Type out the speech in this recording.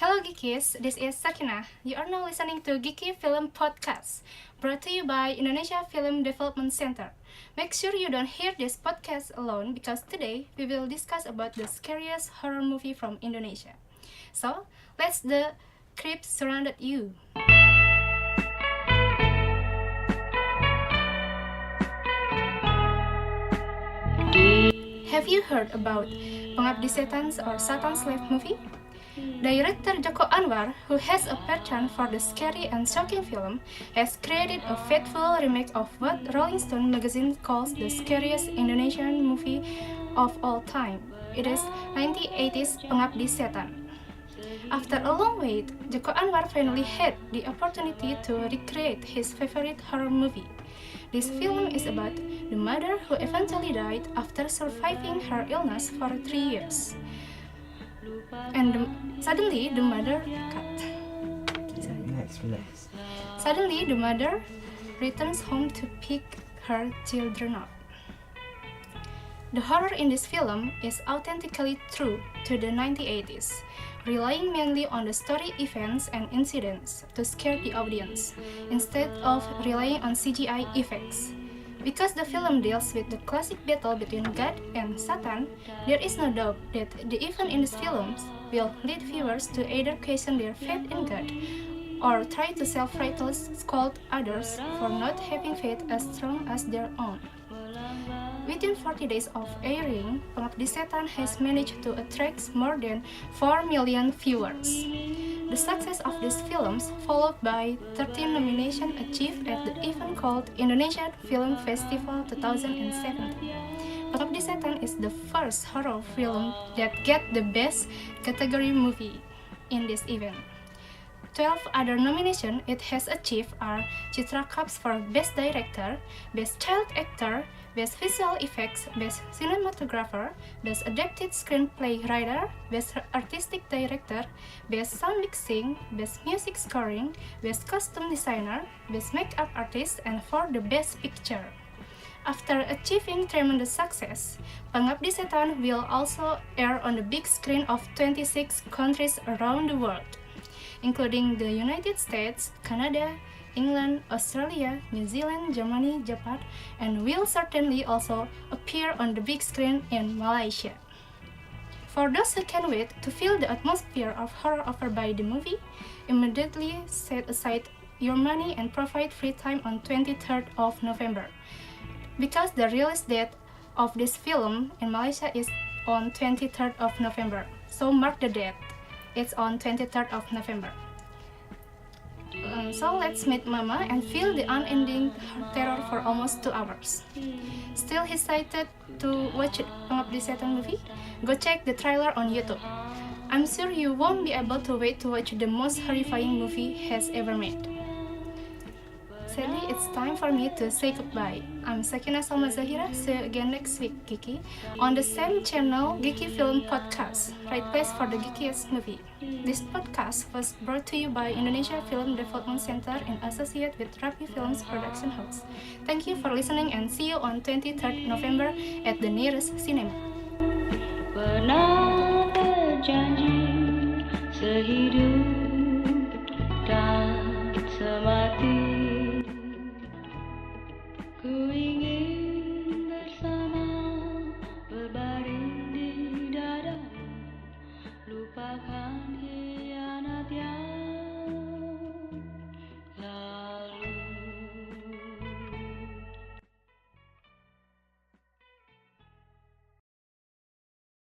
Hello Geekies, this is Sakinah. You are now listening to Geeky Film Podcast, brought to you by Indonesia Film Development Center. Make sure you don't hear this podcast alone because today we will discuss about the scariest horror movie from Indonesia. So, let's the creep surrounded you. Have you heard about Pengabdi Setan's or Satan's Slave movie? Director Joko Anwar, who has a penchant for the scary and shocking film, has created a faithful remake of what Rolling Stone magazine calls the scariest Indonesian movie of all time. It is 1980s Pengabdi Setan. After a long wait, Joko Anwar finally had the opportunity to recreate his favorite horror movie. This film is about the mother who eventually died after surviving her illness for 3 years. And suddenly the mother Suddenly the mother returns home to pick her children up. The horror in this film is authentically true to the 1980s, relying mainly on the story events and incidents to scare the audience, instead of relying on CGI effects. Because the film deals with the classic battle between God and Satan, there is no doubt that the event in these films will lead viewers to either question their faith in God or try to self-righteously scold others for not having faith as strong as their own. Within 40 days of airing, Pengabdi Setan has managed to attract more than 4 million viewers. The success of these films, followed by 13 nominations achieved at the event called Indonesia Film Festival 2017. Pengabdi Setan is the first horror film that get the Best Category Movie in this event. 12 other nominations it has achieved are Citra Cups for Best Director, Best Child Actor, Best Visual Effects, Best Cinematographer, Best Adapted Screenplay Writer, Best Artistic Director, Best Sound Mixing, Best Music Scoring, Best Costume Designer, Best Makeup Artist, and for the Best Picture. After achieving tremendous success, Pengabdi Setan will also air on the big screen of 26 countries around the world, including the United States, Canada, England, Australia, New Zealand, Germany, Japan, and will certainly also appear on the big screen in Malaysia. For those who can wait to feel the atmosphere of horror offered by the movie, immediately set aside your money and provide free time on 23rd of November. Because the release date of this film in Malaysia is on 23rd of November, so mark the date. It's on 23rd of November. So let's meet Mama and feel the unending terror for almost 2 hours. Still excited to watch Pengabdi Setan movie? Go check the trailer on YouTube. I'm sure you won't be able to wait to watch the most horrifying movie has ever made. Sadly, it's time for me to say goodbye. I'm Sakinah Salma. See you again next week, Geeky, on the same channel, Geeky Film Podcast, right place for the geekiest movie. This podcast was brought to you by Indonesia Film Development Center in associate with Rapi Films Production House. Thank you for listening and see you on 23rd November at the nearest cinema. Pernah berjanji sehidup